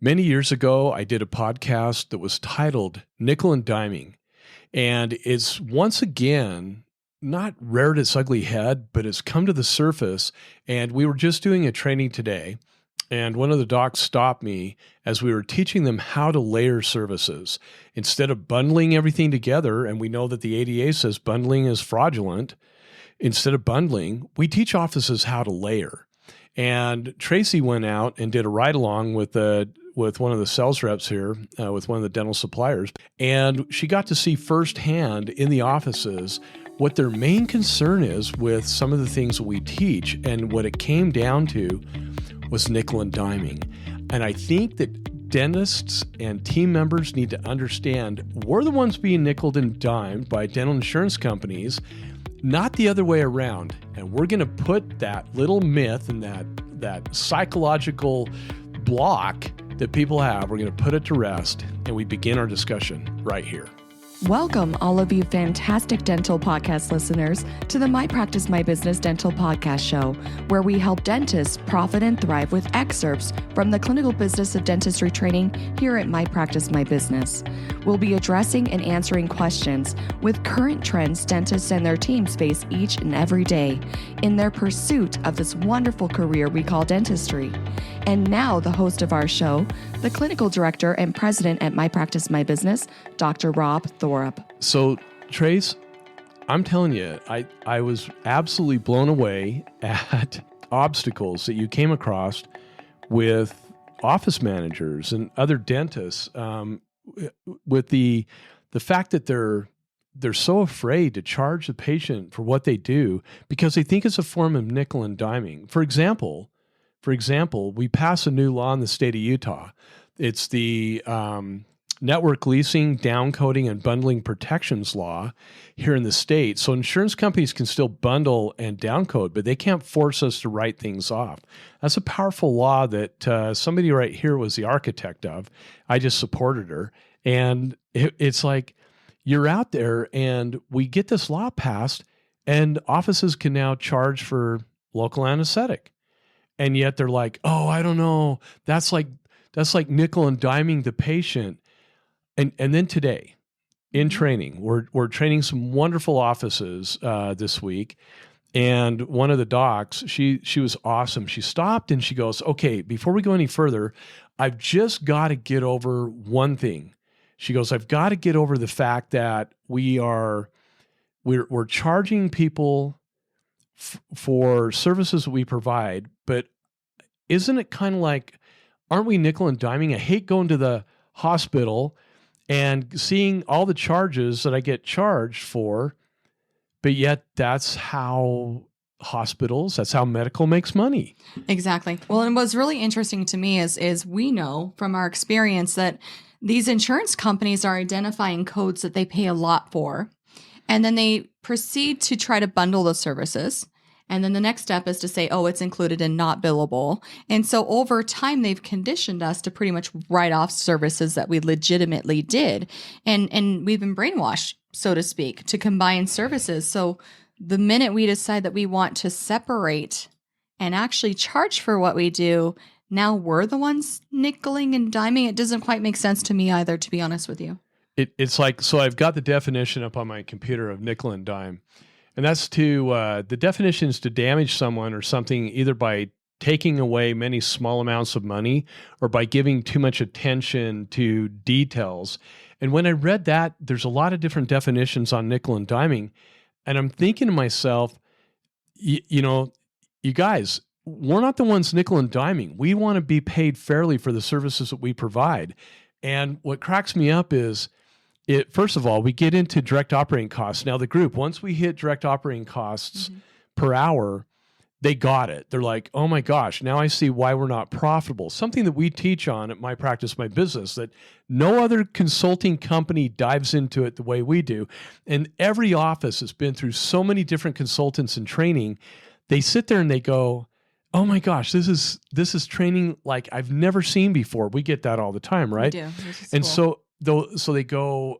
Many years ago, I did a podcast that was titled Nickel and Diming. And it's once again not reared its ugly head, but it's come to the surface. And we were just doing a training today. And one of the docs stopped me as we were teaching them how to layer services. Instead of bundling everything together, and we know that the ADA says bundling is fraudulent, instead of bundling, we teach offices how to layer. And Tracy went out and did a ride along with one of the sales reps here, with one of the dental suppliers. And she got to see firsthand in the offices what their main concern is with some of the things that we teach. And what it came down to was nickel and diming. And I think that dentists and team members need to understand we're the ones being nickeled and dimed by dental insurance companies, not the other way around. And we're going to put that little myth and that psychological block that people have, we're going to put it to rest, and we begin our discussion right here. Welcome, all of you fantastic dental podcast listeners, to the My Practice, My Business Dental Podcast Show, where we help dentists profit and thrive with excerpts from the clinical business of dentistry training here at My Practice, My Business. We'll be addressing and answering questions with current trends dentists and their teams face each and every day in their pursuit of this wonderful career we call dentistry. And now the host of our show, the clinical director and president at My Practice, My Business, Dr. Rob Thorup. So, Trace, I'm telling you, I was absolutely blown away at obstacles that you came across with office managers and other dentists, with the fact that they're so afraid to charge the patient for what they do because they think it's a form of nickel and diming. For example, we pass a new law in the state of Utah. It's the network leasing, downcoding, and bundling protections law here in the state. So insurance companies can still bundle and downcode, but they can't force us to write things off. That's a powerful law that somebody right here was the architect of. I just supported her. And it's like, you're out there and we get this law passed and offices can now charge for local anesthetic. And yet they're like, oh, I don't know. That's like nickel and diming the patient. And then today, in training, we're training some wonderful offices this week. And one of the docs, she was awesome. She stopped and she goes, okay, before we go any further, I've just got to get over one thing. She goes, I've got to get over the fact that we're charging people for services that we provide, but isn't it kind of like, aren't we nickel and diming? I hate going to the hospital and seeing all the charges that I get charged for, but yet that's how medical makes money. Exactly. Well, and what's really interesting to me is we know from our experience that these insurance companies are identifying codes that they pay a lot for, and then they proceed to try to bundle those services. And then the next step is to say, oh, it's included and not billable. And so over time, they've conditioned us to pretty much write off services that we legitimately did. And we've been brainwashed, so to speak, to combine services. So the minute we decide that we want to separate and actually charge for what we do, now we're the ones nickeling and diming. It doesn't quite make sense to me either, to be honest with you. It's like, so I've got the definition up on my computer of nickel and dime. And that's the definition is to damage someone or something either by taking away many small amounts of money or by giving too much attention to details. And when I read that, there's a lot of different definitions on nickel and diming. And I'm thinking to myself, you guys, we're not the ones nickel and diming. We want to be paid fairly for the services that we provide. And what cracks me up is, first of all, we get into direct operating costs. Now, the group, once we hit direct operating costs per hour, they got it. They're like, oh my gosh, now I see why we're not profitable. Something that we teach on at My Practice, My Business, that no other consulting company dives into it the way we do. And every office has been through so many different consultants and training. They sit there and they go, oh my gosh, this is training like I've never seen before. We get that all the time, right? We do. And cool. So they go,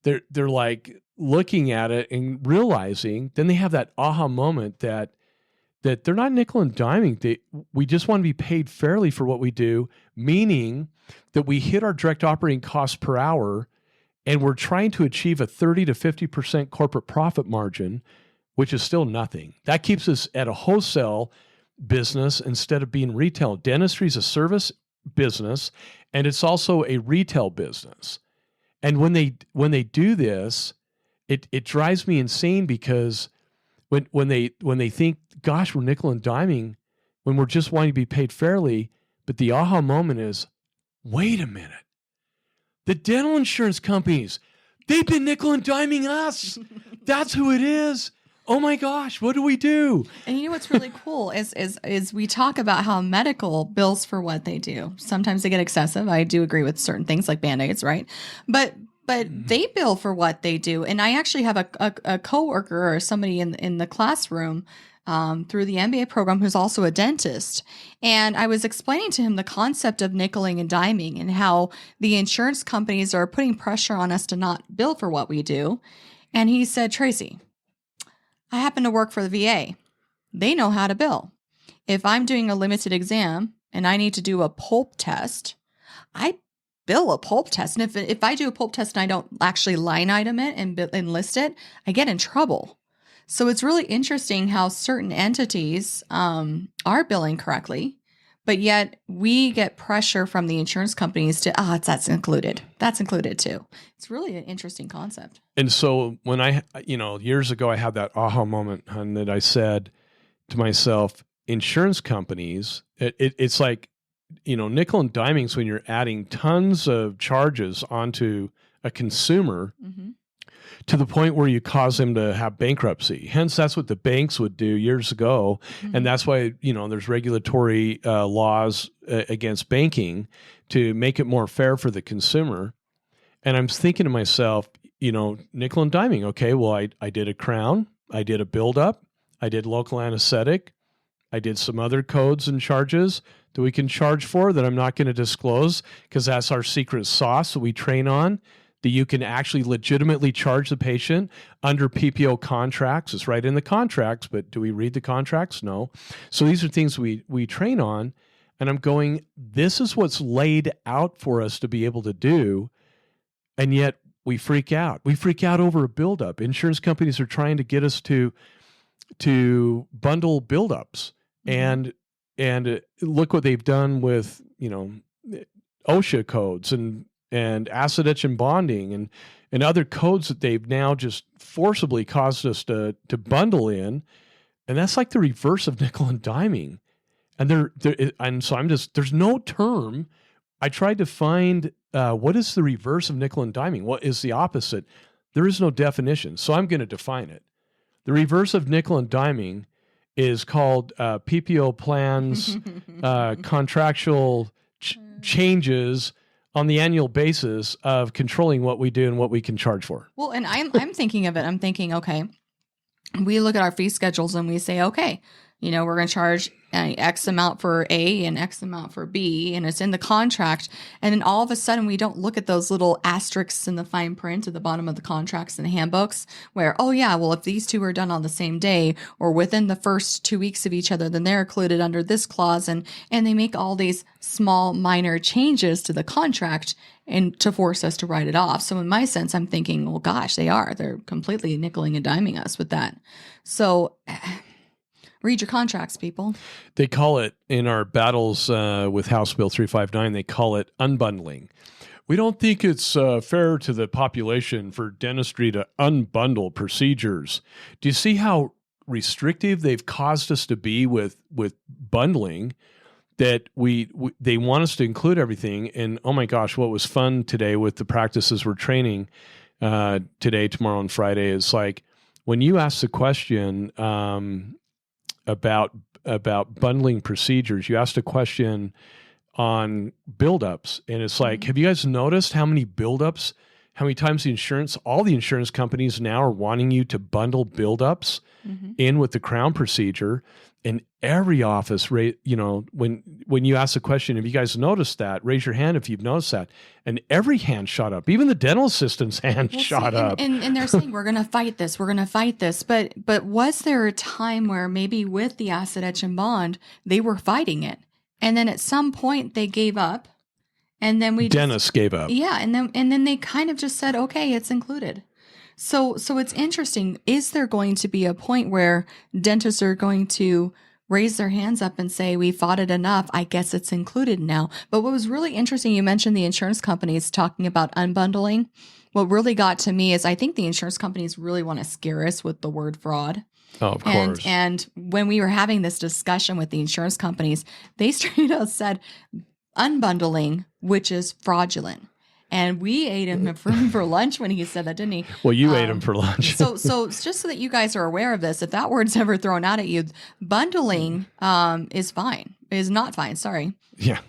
they're like looking at it and realizing, then they have that aha moment that that they're not nickel and diming. We just want to be paid fairly for what we do, meaning that we hit our direct operating costs per hour and we're trying to achieve a 30 to 50% corporate profit margin, which is still nothing. That keeps us at a wholesale business instead of being retail. Dentistry is a service business, and it's also a retail business. And when they do this, it drives me insane, because when they think, gosh, we're nickel and diming, when we're just wanting to be paid fairly, but the aha moment is, wait a minute. The dental insurance companies, they've been nickel and diming us. That's who it is. Oh my gosh, what do we do? And you know what's really cool is we talk about how medical bills for what they do. Sometimes they get excessive. I do agree with certain things like Band-Aids, right? But they bill for what they do. And I actually have a coworker or somebody in the classroom through the MBA program who's also a dentist. And I was explaining to him the concept of nickeling and diming and how the insurance companies are putting pressure on us to not bill for what we do. And he said, Tracy, I happen to work for the VA. They know how to bill. If I'm doing a limited exam and I need to do a pulp test, I bill a pulp test. And if I do a pulp test and I don't actually line item it and list it, I get in trouble. So it's really interesting how certain entities are billing correctly, but yet we get pressure from the insurance companies to, that's included. That's included too. It's really an interesting concept. And so when years ago, I had that aha moment, hun, that I said to myself, insurance companies, it's like, nickel and diming is when you're adding tons of charges onto a consumer to the point where you cause them to have bankruptcy. Hence, that's what the banks would do years ago. And that's why, there's regulatory laws against banking to make it more fair for the consumer. And I'm thinking to myself, nickel and diming. Okay, well, I did a crown. I did a buildup. I did local anesthetic. I did some other codes and charges that we can charge for that I'm not going to disclose, because that's our secret sauce that we train on, that you can actually legitimately charge the patient under PPO contracts. It's right in the contracts, but do we read the contracts? No. So these are things we train on. And I'm going, this is what's laid out for us to be able to do. And yet we freak out. We freak out over a buildup. Insurance companies are trying to get us to bundle buildups. And look what they've done with, OSHA codes and asset etch and bonding and other codes that they've now just forcibly caused us to bundle in. And that's like the reverse of nickel and diming. And so there's no term. I tried to find what is the reverse of nickel and diming? What is the opposite? There is no definition. So I'm going to define it. The reverse of nickel and diming is called PPO Plans, contractual changes on the annual basis of controlling what we do and what we can charge for. Well, and I'm thinking of it. I'm thinking, okay, we look at our fee schedules and we say, okay, we're going to charge X amount for A and X amount for B, and it's in the contract. And then all of a sudden, we don't look at those little asterisks in the fine print at the bottom of the contracts and the handbooks where, oh yeah, well, if these two are done on the same day or within the first 2 weeks of each other, then they're included under this clause. And they make all these small, minor changes to the contract and to force us to write it off. So in my sense, I'm thinking, well, gosh, they're completely nickeling and diming us with that. So read your contracts, people. They call it, in our battles with House Bill 359, they call it unbundling. We don't think it's fair to the population for dentistry to unbundle procedures. Do you see how restrictive they've caused us to be with bundling, that they want us to include everything? And oh my gosh, what was fun today with the practices we're training today, tomorrow, and Friday is like, when you ask the question about bundling procedures, you asked a question on buildups, and it's like, have you guys noticed how many buildups how many times all the insurance companies now are wanting you to bundle buildups in with the crown procedure. And every office, when you ask the question, have you guys noticed that? Raise your hand if you've noticed that. And every hand shot up. Even the dental assistant's hand shot up. And they're saying, we're going to fight this. We're going to fight this. But was there a time where maybe with the asset etch and bond, they were fighting it? And then at some point they gave up. And then dentists gave up. Yeah. And then they kind of just said, okay, it's included. So it's interesting. Is there going to be a point where dentists are going to raise their hands up and say, we fought it enough, I guess it's included now? But what was really interesting, you mentioned the insurance companies talking about unbundling. What really got to me is I think the insurance companies really want to scare us with the word fraud. Oh, of course. And when we were having this discussion with the insurance companies, they straight out said unbundling, which is fraudulent. And we ate him for lunch when he said that, didn't he? Well, you ate him for lunch. so just so that you guys are aware of this, if that word's ever thrown out at you, bundling is not fine. Sorry. Yeah.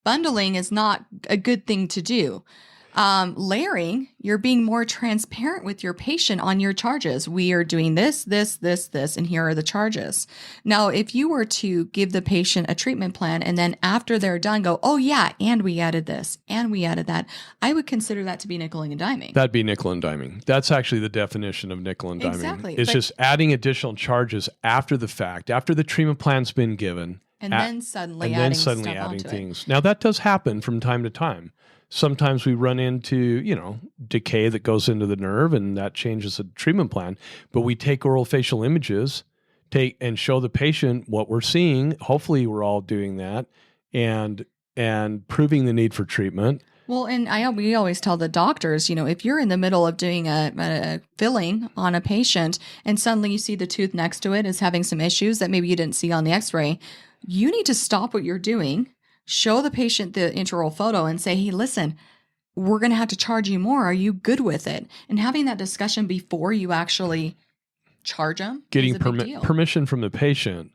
Bundling is not a good thing to do. Layering, you're being more transparent with your patient on your charges. We are doing this, and here are the charges. Now, if you were to give the patient a treatment plan and then after they're done go, oh yeah, and we added this, and we added that, I would consider that to be nickel and diming. That'd be nickel and diming. That's actually the definition of nickel and diming. Exactly. It's just adding additional charges after the fact, after the treatment plan's been given. And then suddenly adding things. Now, that does happen from time to time. Sometimes we run into, decay that goes into the nerve, and that changes the treatment plan. But we take oral facial images, and show the patient what we're seeing. Hopefully, we're all doing that and proving the need for treatment. Well, and we always tell the doctors, if you're in the middle of doing a filling on a patient and suddenly you see the tooth next to it is having some issues that maybe you didn't see on the X-ray, you need to stop what you're doing. Show the patient the intraoral photo and say, hey, listen, we're going to have to charge you more. Are you good with it? And having that discussion before you actually charge them. Getting permission from the patient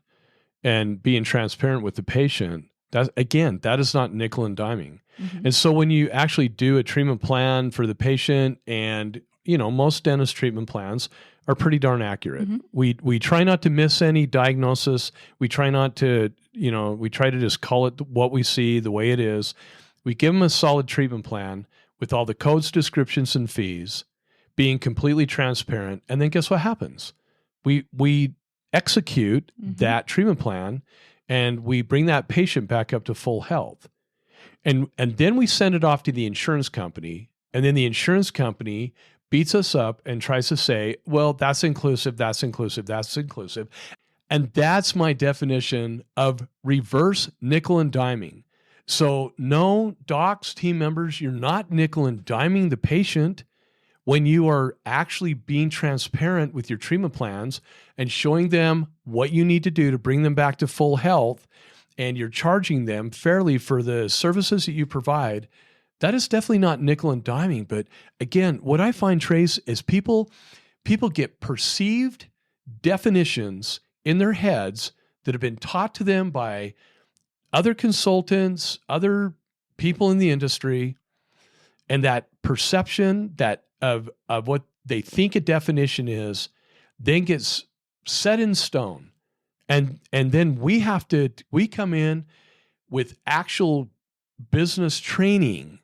and being transparent with the patient. That is not nickel and diming. Mm-hmm. And so when you actually do a treatment plan for the patient, and, most dentist treatment plans are pretty darn accurate. Mm-hmm. We try not to miss any diagnosis. We try not to, we try to just call it what we see, the way it is. We give them a solid treatment plan with all the codes, descriptions, and fees, being completely transparent. And then guess what happens? We execute that treatment plan, and we bring that patient back up to full health. And then we send it off to the insurance company, and then the insurance company beats us up and tries to say, well, that's inclusive, that's inclusive, that's inclusive. And that's my definition of reverse nickel and diming. So no, docs, team members, you're not nickel and diming the patient when you are actually being transparent with your treatment plans and showing them what you need to do to bring them back to full health, and you're charging them fairly for the services that you provide. That is definitely not nickel and diming. But again, what I find, Trace, is people get perceived definitions in their heads that have been taught to them by other consultants, other people in the industry, and that perception of what they think a definition is then gets set in stone. And then we come in with actual business training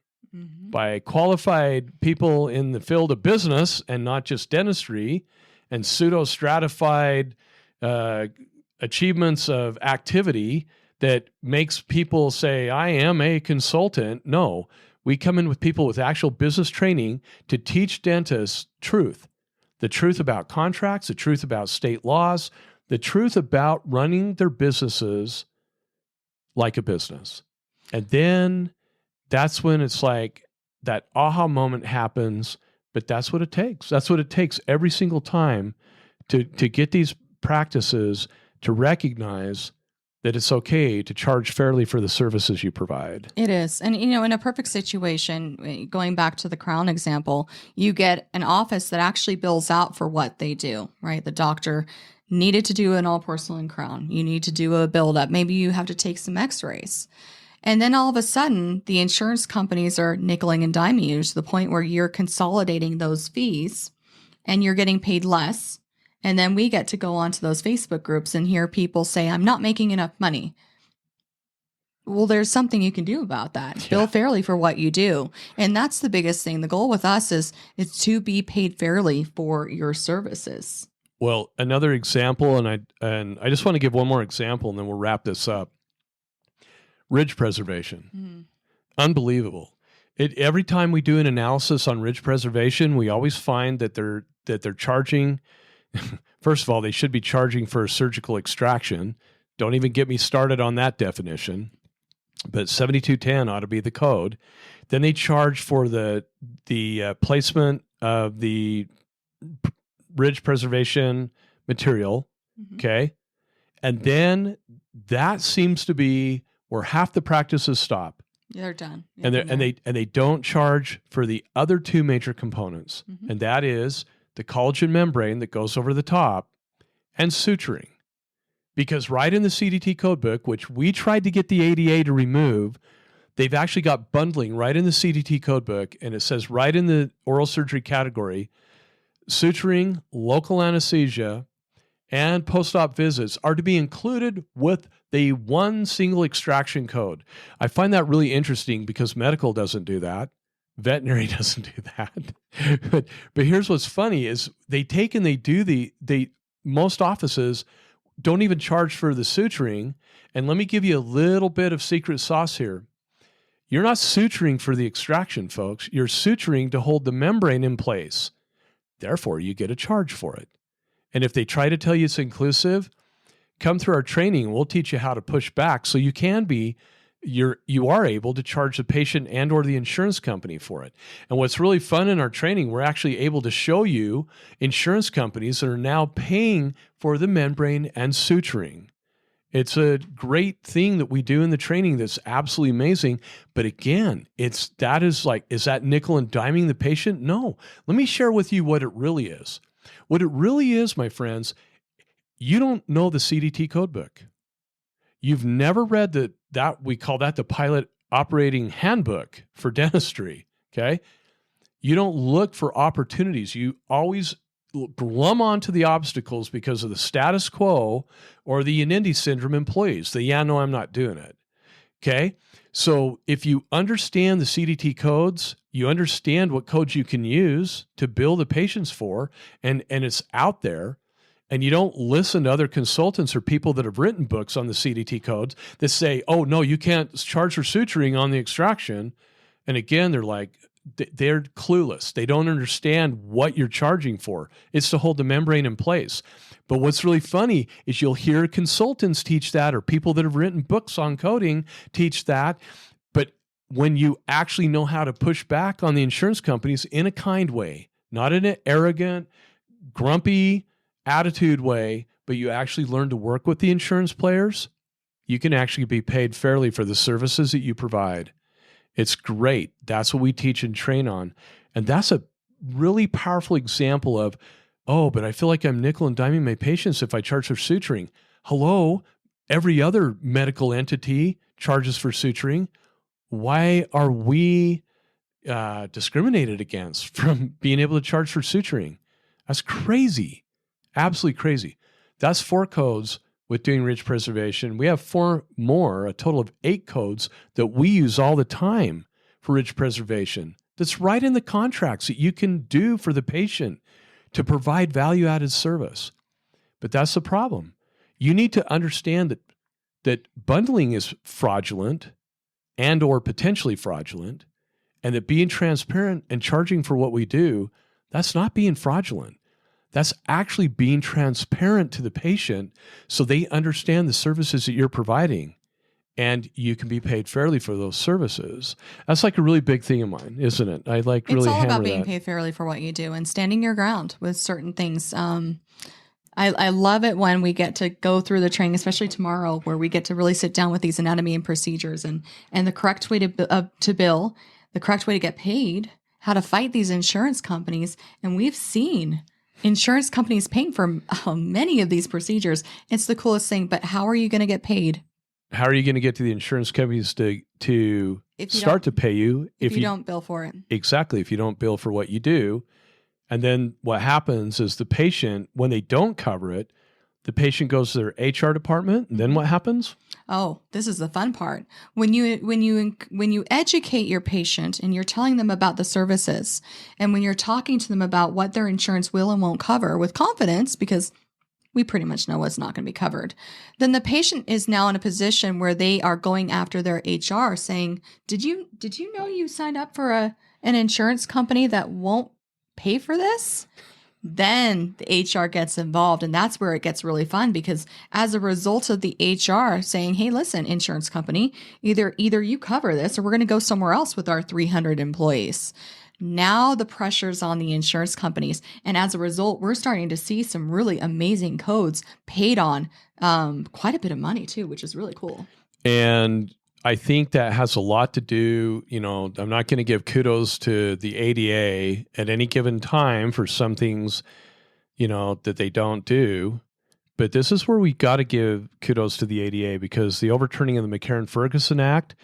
by qualified people in the field of business and not just dentistry, and pseudo-stratified achievements of activity that makes people say, I am a consultant. No, we come in with people with actual business training to teach dentists the truth about contracts, the truth about state laws, the truth about running their businesses like a business. And then that's when it's like that aha moment happens, but that's what it takes. That's what it takes every single time to get these practices to recognize that it's okay to charge fairly for the services you provide. It is. And, in a perfect situation, going back to the crown example, you get an office that actually bills out for what they do, right? The doctor needed to do an all porcelain crown. You need to do a build-up. Maybe you have to take some x-rays. And then all of a sudden, the insurance companies are nickeling and diming you to the point where you're consolidating those fees and you're getting paid less. And then we get to go onto those Facebook groups and hear people say, I'm not making enough money. Well, there's something you can do about that. Yeah. Bill fairly for what you do. And that's the biggest thing. The goal with us is to be paid fairly for your services. Well, another example, and I just want to give one more example, and then we'll wrap this up. Ridge preservation, unbelievable. Every time we do an analysis on ridge preservation, we always find that they're charging. First of all, they should be charging for a surgical extraction. Don't even get me started on that definition. But 7210 ought to be the code. Then they charge for the placement of the ridge preservation material, okay? And then that seems to be where half the practices stop. They're done. And they don't charge for the other two major components, and that is the collagen membrane that goes over the top and suturing. Because right in the CDT codebook, which we tried to get the ADA to remove, they've actually got bundling right in the CDT codebook, and it says right in the oral surgery category, suturing, local anesthesia, and post-op visits are to be included with the one single extraction code. I find that really interesting because medical doesn't do that. Veterinary doesn't do that. But here's what's funny is most offices don't even charge for the suturing. And let me give you a little bit of secret sauce here. You're not suturing for the extraction, folks. You're suturing to hold the membrane in place. Therefore, you get a charge for it. And if they try to tell you it's inclusive, come through our training. We'll teach you how to push back so you are able to charge the patient and or the insurance company for it. And what's really fun in our training, we're actually able to show you insurance companies that are now paying for the membrane and suturing. It's a great thing that we do in the training that's absolutely amazing. But again, is that nickel and diming the patient? No. Let me share with you what it really is. What it really is, my friends, you don't know the CDT codebook. You've never read that we call that the pilot operating handbook for dentistry, okay? You don't look for opportunities. You always glum onto the obstacles because of the status quo or the Yanindi syndrome employees. No, I'm not doing it, okay? So if you understand the CDT codes, you understand what codes you can use to bill the patients for, and it's out there, and you don't listen to other consultants or people that have written books on the CDT codes that say, oh, no, you can't charge for suturing on the extraction. And again, they're clueless. They don't understand what you're charging for. It's to hold the membrane in place. But what's really funny is you'll hear consultants teach that, or people that have written books on coding teach that. But when you actually know how to push back on the insurance companies in a kind way, not in an arrogant, grumpy attitude way, but you actually learn to work with the insurance players, you can actually be paid fairly for the services that you provide. It's great. That's what we teach and train on. And that's a really powerful example of, oh, but I feel like I'm nickel and diming my patients if I charge for suturing. Hello, every other medical entity charges for suturing. Why are we discriminated against from being able to charge for suturing? That's crazy. Absolutely crazy. That's 4 codes with doing ridge preservation. We have 4 more, a total of 8 codes that we use all the time for ridge preservation. That's right in the contracts that you can do for the patient to provide value-added service. But that's the problem. You need to understand that bundling is fraudulent and or potentially fraudulent, and that being transparent and charging for what we do, that's not being fraudulent. That's actually being transparent to the patient so they understand the services that you're providing, and you can be paid fairly for those services. That's like a really big thing of mine, isn't it? I really hammer that. It's all about being paid fairly for what you do and standing your ground with certain things. I love it when we get to go through the training, especially tomorrow, where we get to really sit down with these anatomy and procedures and the correct way to bill, the correct way to get paid, how to fight these insurance companies. And we've seen insurance companies paying for many of these procedures. It's the coolest thing, but how are you going to get paid? how are you going to get to the insurance companies to start to pay you if you don't bill for it? Exactly. If you don't bill for what you do. And then what happens is the patient, when they don't cover it, the patient goes to their HR department. And then what happens? Oh, this is the fun part. When you educate your patient and you're telling them about the services, and when you're talking to them about what their insurance will and won't cover with confidence, because we pretty much know what's not going to be covered, then the patient is now in a position where they are going after their HR saying, did you know you signed up for an insurance company that won't pay for this? Then the HR gets involved, and that's where it gets really fun, because as a result of the HR saying, hey, listen, insurance company, either you cover this or we're going to go somewhere else with our 300 employees. Now the pressure's on the insurance companies, and as a result, we're starting to see some really amazing codes paid on quite a bit of money too, which is really cool. And I think that has a lot to do, I'm not going to give kudos to the ADA at any given time for some things, that they don't do. But this is where we got to give kudos to the ADA, because the overturning of the McCarran-Ferguson Act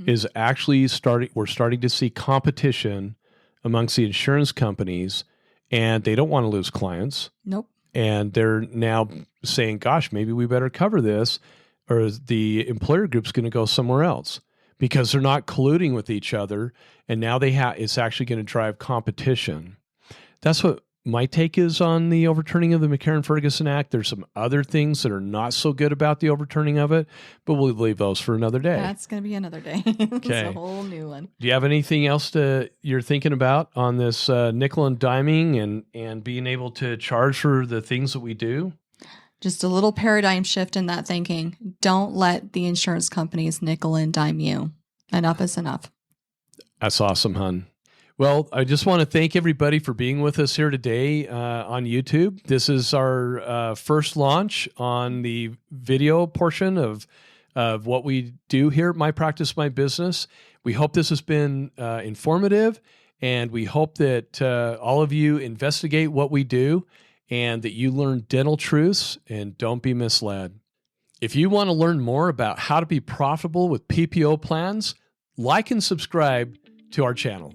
is actually we're starting to see competition amongst the insurance companies, and they don't want to lose clients. Nope. And they're now saying, gosh, maybe we better cover this, or the employer group's going to go somewhere else, because they're not colluding with each other. And now it's actually going to drive competition. That's what my take is on the overturning of the McCarran-Ferguson Act. There's some other things that are not so good about the overturning of it, but we'll leave those for another day. That's going to be another day. Okay. It's a whole new one. Do you have anything else you're thinking about on this nickel and diming and being able to charge for the things that we do? Just a little paradigm shift in that thinking. Don't let the insurance companies nickel and dime you. Enough is enough. That's awesome, hon. Well, I just want to thank everybody for being with us here today on YouTube. This is our first launch on the video portion of what we do here at My Practice, My Business. We hope this has been informative, and we hope that all of you investigate what we do and that you learn dental truths and don't be misled. If you want to learn more about how to be profitable with PPO plans, like and subscribe to our channel.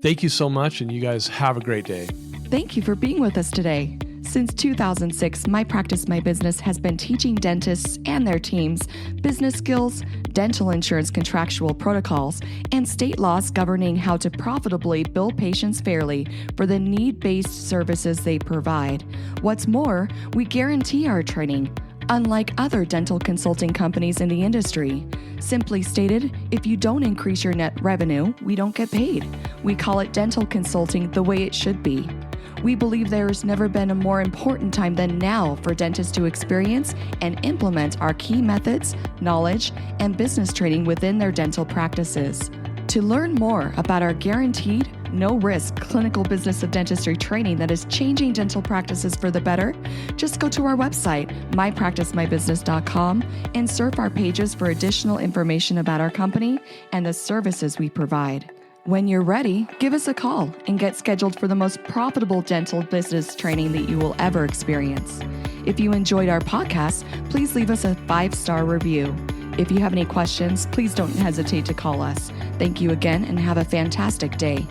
Thank you so much, and you guys have a great day. Thank you for being with us today. Since 2006, My Practice, My Business has been teaching dentists and their teams business skills, dental insurance contractual protocols, and state laws governing how to profitably bill patients fairly for the need-based services they provide. What's more, we guarantee our training, unlike other dental consulting companies in the industry. Simply stated, if you don't increase your net revenue, we don't get paid. We call it dental consulting the way it should be. We believe there has never been a more important time than now for dentists to experience and implement our key methods, knowledge, and business training within their dental practices. To learn more about our guaranteed, no-risk clinical business of dentistry training that is changing dental practices for the better, just go to our website, mypracticemybusiness.com, and surf our pages for additional information about our company and the services we provide. When you're ready, give us a call and get scheduled for the most profitable dental business training that you will ever experience. If you enjoyed our podcast, please leave us a 5-star review. If you have any questions, please don't hesitate to call us. Thank you again and have a fantastic day.